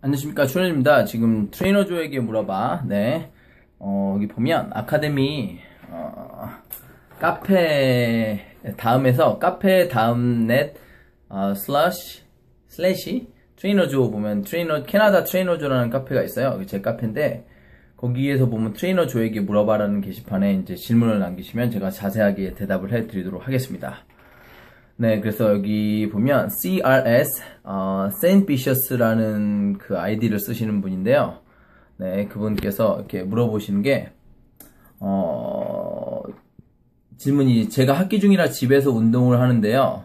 안녕하십니까, 출연입니다. 지금 트레이너조에게 물어봐. 네. 여기 보면 아카데미 카페 다음에서 카페 다음 넷 슬래시 트레이너조 보면 캐나다 트레이너조라는 카페가 있어요. 제 카페인데 거기에서 보면 트레이너조에게 물어봐라는 게시판에 이제 질문을 남기시면 제가 자세하게 대답을 해드리도록 하겠습니다. 네, 그래서 여기 보면 CRS 세인트 비셔스라는 그 아이디를 쓰시는 분인데요. 네, 그분께서 이렇게 물어보시는 게 질문이 제가 학기 중이라 집에서 운동을 하는데요.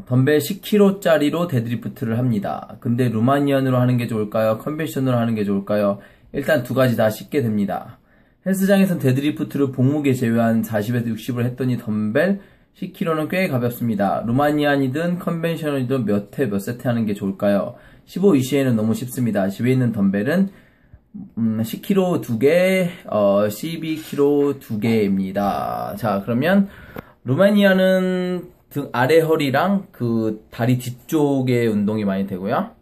덤벨 10kg짜리로 데드리프트를 합니다. 근데 루마니안으로 하는 게 좋을까요? 컨벤셔너로 하는 게 좋을까요? 일단 두 가지 다 쉽게 됩니다. 헬스장에선 데드리프트를 봉무게 제외한 40에서 60을 했더니 덤벨 10kg는 꽤 가볍습니다. 루마니안이든 컨벤셔널이든 몇 회 몇 세트 하는 게 좋을까요? 15, 20회는 너무 쉽습니다. 집에 있는 덤벨은 10kg 2개, 12kg 2개입니다. 자, 그러면 루마니안은 등 아래 허리랑 그 다리 뒤쪽에 운동이 많이 되고요.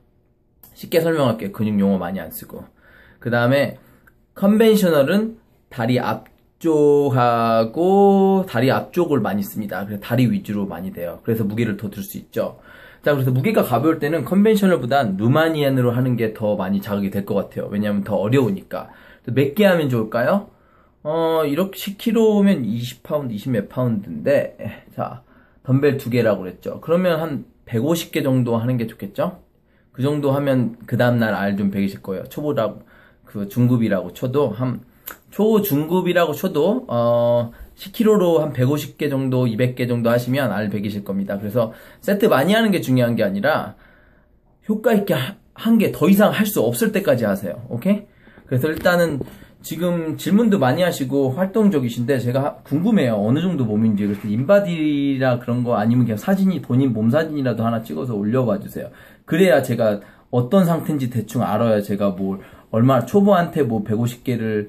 쉽게 설명할게요. 근육 용어 많이 안 쓰고. 그 다음에 컨벤셔널은 다리 앞쪽하고 다리 앞쪽을 많이 씁니다. 그래서 다리 위주로 많이 돼요. 그래서 무게를 더 들 수 있죠. 자, 그래서 무게가 가벼울 때는 컨벤셔널보단 루마니안으로 하는 게 더 많이 자극이 될 것 같아요. 왜냐하면 더 어려우니까. 몇 개 하면 좋을까요? 이렇게 10kg면 20파운드, 20몇 파운드인데, 자, 덤벨 2개라고 그랬죠. 그러면 한 150개 정도 하는 게 좋겠죠? 그 정도 하면 그 다음날 알 좀 배기실 거예요. 초보라고, 중급이라고 쳐도, 중급이라고 쳐도, 10kg로 한 150개 정도, 200개 정도 하시면 알 배기실 겁니다. 그래서 세트 많이 하는 게 중요한 게 아니라, 효과 있게 한 게 더 이상 할 수 없을 때까지 하세요. 오케이? 그래서 일단은 지금 질문도 많이 하시고 활동적이신데 제가 궁금해요. 어느 정도 몸인지. 그래서 인바디라 그런 거 아니면 그냥 사진이 본인 몸 사진이라도 하나 찍어서 올려봐 주세요. 그래야 제가 어떤 상태인지 대충 알아야 제가 얼마나 초보한테 150개를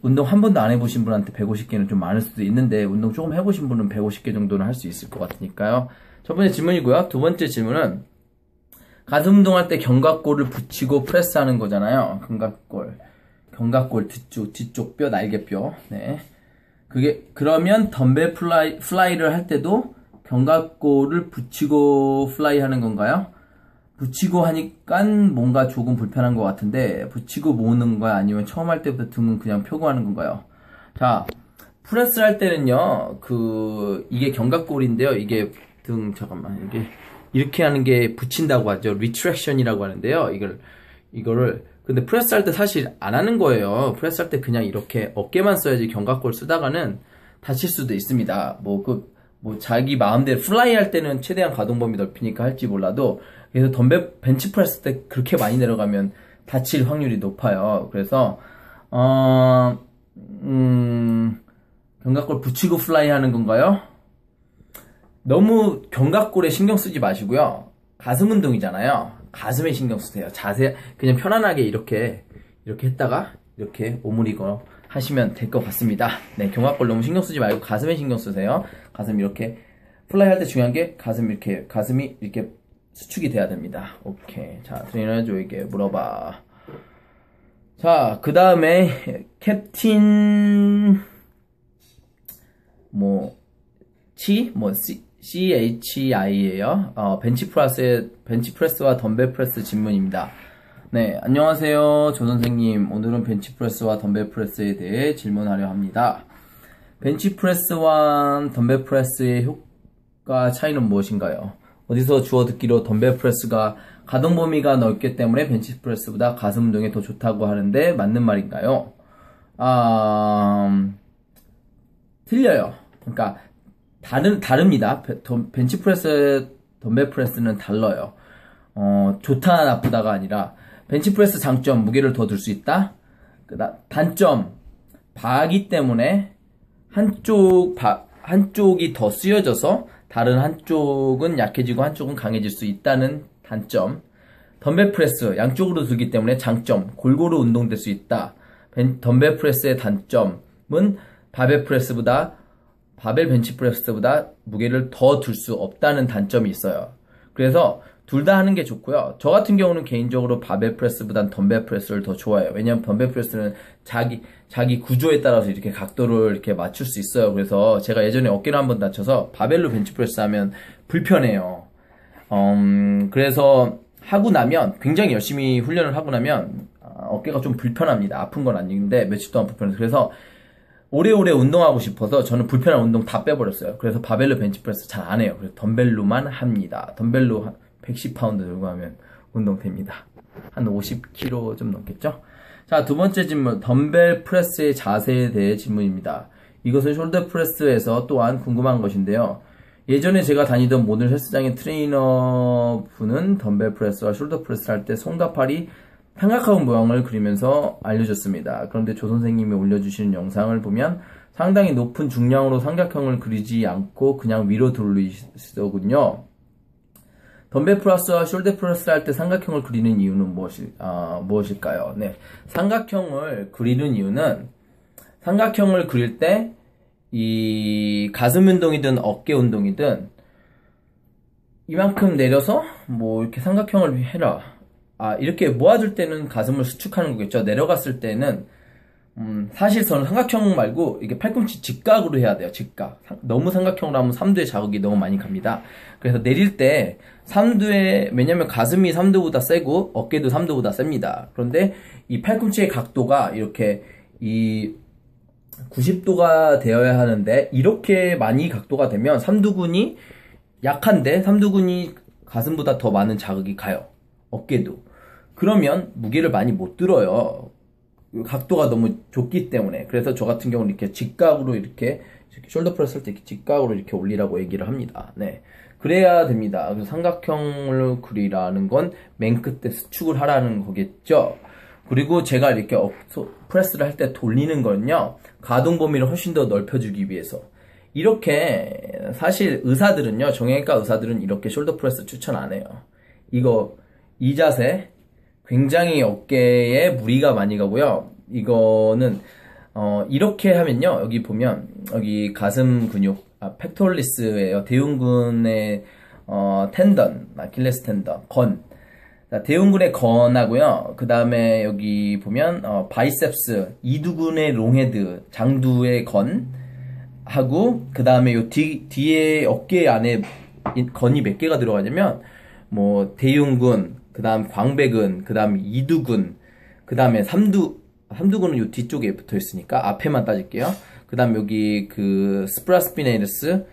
운동 한 번도 안 해보신 분한테 150개는 좀 많을 수도 있는데 운동 조금 해보신 분은 150개 정도는 할 수 있을 것 같으니까요. 첫 번째 질문이고요. 두 번째 질문은 가슴 운동할 때 견갑골을 붙이고 프레스하는 거잖아요. 견갑골 뒤쪽 뼈, 날개뼈. 네. 그러면 덤벨 플라이를 할 때도 견갑골을 붙이고 플라이 하는 건가요? 붙이고 하니까 뭔가 조금 불편한 것 같은데, 붙이고 모으는 거야? 아니면 처음 할 때부터 등은 그냥 펴고 하는 건가요? 자, 프레스 할 때는요, 이게 견갑골인데요. 이게 이렇게 하는 게 붙인다고 하죠. 리트랙션이라고 하는데요. 이거를 근데 프레스 할 때 사실 안 하는 거예요. 프레스 할 때 그냥 이렇게 어깨만 써야지 견갑골 쓰다가는 다칠 수도 있습니다. 자기 마음대로 플라이 할 때는 최대한 가동 범위 넓히니까 할지 몰라도 그래서 벤치 프레스 때 그렇게 많이 내려가면 다칠 확률이 높아요. 그래서 견갑골 붙이고 플라이 하는 건가요? 너무 견갑골에 신경 쓰지 마시고요. 가슴 운동이잖아요. 가슴에 신경 쓰세요. 그냥 편안하게 이렇게 했다가 이렇게 오므리고 하시면 될 것 같습니다. 네, 견갑골 너무 신경 쓰지 말고 가슴에 신경 쓰세요. 가슴 이렇게 플라이 할 때 중요한 게 가슴이 이렇게 수축이 돼야 됩니다. 오케이. 자, 트레이너조에게 물어봐. 자, 그 다음에 캡틴 CHI에요. 벤치프레스와 덤벨 프레스 질문입니다. 네, 안녕하세요. 조 선생님. 오늘은 벤치프레스와 덤벨 프레스에 대해 질문하려 합니다. 벤치프레스와 덤벨 프레스의 효과 차이는 무엇인가요? 어디서 주워 듣기로 덤벨 프레스가 가동 범위가 넓기 때문에 벤치프레스보다 가슴 운동에 더 좋다고 하는데 맞는 말인가요? 틀려요. 그러니까 다릅니다. 벤치프레스, 덤벨 프레스는 달라요. 좋다, 나쁘다가 아니라, 벤치프레스 장점, 무게를 더 들 수 있다. 단점, 바기 때문에 한쪽이 더 쓰여져서 다른 한쪽은 약해지고 한쪽은 강해질 수 있다는 단점. 덤벨 프레스, 양쪽으로 들기 때문에 장점, 골고루 운동될 수 있다. 덤벨 프레스의 단점은 바벨 벤치프레스보다 무게를 더 들 수 없다는 단점이 있어요. 그래서 둘 다 하는 게 좋고요. 저 같은 경우는 개인적으로 바벨 프레스보단 덤벨 프레스를 더 좋아해요. 왜냐하면 덤벨 프레스는 자기 구조에 따라서 이렇게 각도를 이렇게 맞출 수 있어요. 그래서 제가 예전에 어깨를 한번 다쳐서 바벨로 벤치 프레스 하면 불편해요. 그래서 하고 나면 굉장히 열심히 훈련을 하고 나면 어깨가 좀 불편합니다. 아픈 건 아닌데 며칠 동안 불편해서. 그래서 오래오래 운동하고 싶어서 저는 불편한 운동 다 빼버렸어요. 그래서 바벨로 벤치프레스 잘 안 해요. 그래서 덤벨로만 합니다. 덤벨로 110파운드 들고 하면 운동 됩니다. 한 50kg 좀 넘겠죠? 자, 두 번째 질문. 덤벨 프레스의 자세에 대해 질문입니다. 이것은 숄더 프레스에서 또한 궁금한 것인데요. 예전에 제가 다니던 모든 헬스장의 트레이너 분은 덤벨 프레스와 숄더 프레스 할 때 손과 팔이 삼각형 모양을 그리면서 알려줬습니다. 그런데 조 선생님이 올려주시는 영상을 보면 상당히 높은 중량으로 삼각형을 그리지 않고 그냥 위로 돌리시더군요. 덤벨 프레스와 숄더 프레스 할 때 삼각형을 그리는 이유는 무엇일까요? 네, 삼각형을 그리는 이유는 삼각형을 그릴 때 이 가슴 운동이든 어깨 운동이든 이만큼 내려서 뭐 이렇게 삼각형을 해라. 이렇게 모아줄 때는 가슴을 수축하는 거겠죠. 내려갔을 때는 사실 저는 삼각형 말고 이게 팔꿈치 직각으로 해야 돼요. 직각. 너무 삼각형으로 하면 삼두에 자극이 너무 많이 갑니다. 그래서 내릴 때 삼두에, 왜냐면 가슴이 삼두보다 세고 어깨도 삼두보다 셉니다. 그런데 이 팔꿈치의 각도가 이렇게 이 90도가 되어야 하는데 이렇게 많이 각도가 되면 삼두근이 약한데 삼두근이 가슴보다 더 많은 자극이 가요. 어깨도. 그러면 무게를 많이 못 들어요. 각도가 너무 좁기 때문에. 그래서 저 같은 경우는 이렇게 직각으로 이렇게 숄더 프레스 할 때 직각으로 이렇게 올리라고 얘기를 합니다. 네. 그래야 됩니다. 그래서 삼각형을 그리라는 건 맨 끝에 수축을 하라는 거겠죠. 그리고 제가 이렇게 프레스를 할 때 돌리는 건요, 가동 범위를 훨씬 더 넓혀주기 위해서. 이렇게, 사실 의사들은요, 정형외과 의사들은 이렇게 숄더 프레스 추천 안 해요. 이 자세, 굉장히 어깨에 무리가 많이 가고요. 이거는, 이렇게 하면요, 여기 보면, 여기 가슴 근육, 팩토리스예요. 대흉근의, 텐던, 아킬레스 텐던, 건. 대흉근의 건하고요. 그 다음에 여기 보면 바이셉스, 이두근의 롱헤드, 장두의 건 하고 그 다음에 요 뒤에 어깨 안에 건이 몇 개가 들어가냐면 뭐 대흉근, 그 다음 광배근, 그 다음 이두근, 그 다음에 삼두근은 요 뒤쪽에 붙어 있으니까 앞에만 따질게요. 그 다음 여기 그 스프라스피네이러스,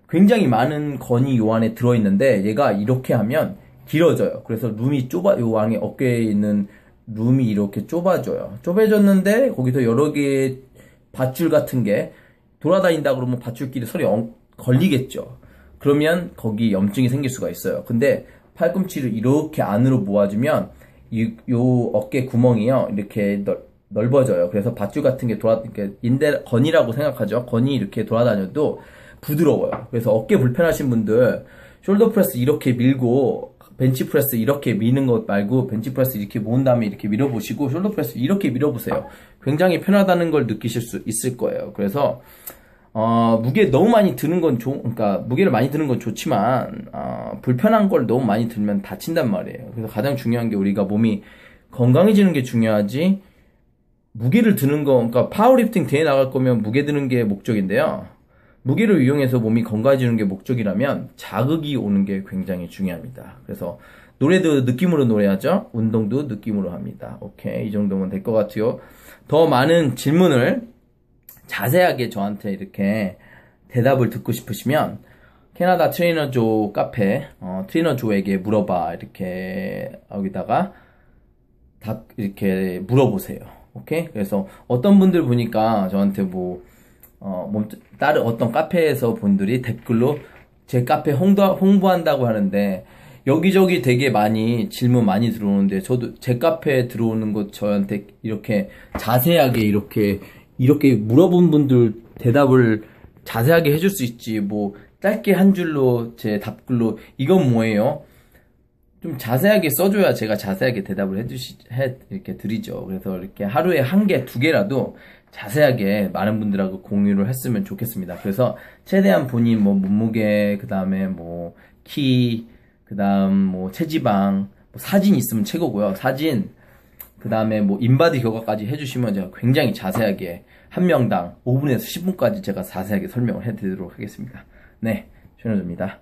굉장히 많은 건이 요 안에 들어 있는데 얘가 이렇게 하면 길어져요. 그래서 룸이 요 안에 어깨에 있는 룸이 이렇게 좁아져요. 좁아졌는데 거기서 여러 개의 밧줄 같은 게 돌아다닌다 그러면 밧줄끼리 서로 걸리겠죠. 그러면 거기 염증이 생길 수가 있어요. 근데 팔꿈치를 이렇게 안으로 모아주면 요 어깨 구멍이요, 이렇게 넓어져요. 그래서 밧줄 같은 게 건이라고 생각하죠. 건이 이렇게 돌아다녀도 부드러워요. 그래서 어깨 불편하신 분들 숄더 프레스 이렇게 밀고 벤치 프레스 이렇게 미는 것 말고 벤치 프레스 이렇게 모은 다음에 이렇게 밀어보시고 숄더 프레스 이렇게 밀어보세요. 굉장히 편하다는 걸 느끼실 수 있을 거예요. 그래서 무게 너무 많이 드는 건 그러니까 무게를 많이 드는 건 좋지만 불편한 걸 너무 많이 들면 다친단 말이에요. 그래서 가장 중요한 게 우리가 몸이 건강해지는 게 중요하지, 무게를 드는 거, 그러니까 파워리프팅 대회 나갈 거면 무게 드는 게 목적인데요. 무게를 이용해서 몸이 건강해지는 게 목적이라면 자극이 오는 게 굉장히 중요합니다. 그래서 노래도 느낌으로 노래하죠. 운동도 느낌으로 합니다. 오케이, 이 정도면 될 것 같아요. 더 많은 질문을 자세하게 저한테 이렇게 대답을 듣고 싶으시면 캐나다 트레이너 조 카페, 트레이너 조에게 물어봐, 이렇게 여기다가 이렇게 물어보세요. 오케이? 그래서 어떤 분들 보니까 저한테 다른 어떤 카페에서 분들이 댓글로 제 카페 홍보한다고 하는데 여기저기 되게 질문 많이 들어오는데, 저도 제 카페에 들어오는 거 저한테 이렇게 자세하게 이렇게 물어본 분들 대답을 자세하게 해줄 수 있지, 뭐 짧게 한 줄로 제 답글로 이건 뭐예요? 좀 자세하게 써줘야 제가 자세하게 대답을 이렇게 드리죠. 그래서 이렇게 하루에 1개, 2개라도 자세하게 많은 분들하고 공유를 했으면 좋겠습니다. 그래서 최대한 본인 몸무게, 그 다음에 키, 그 다음 뭐 체지방, 뭐 사진 있으면 최고고요. 사진, 그 다음에 뭐 인바디 결과까지 해주시면 제가 굉장히 자세하게 한 명당 5분에서 10분까지 제가 자세하게 설명을 해드리도록 하겠습니다. 네, 최현우입니다.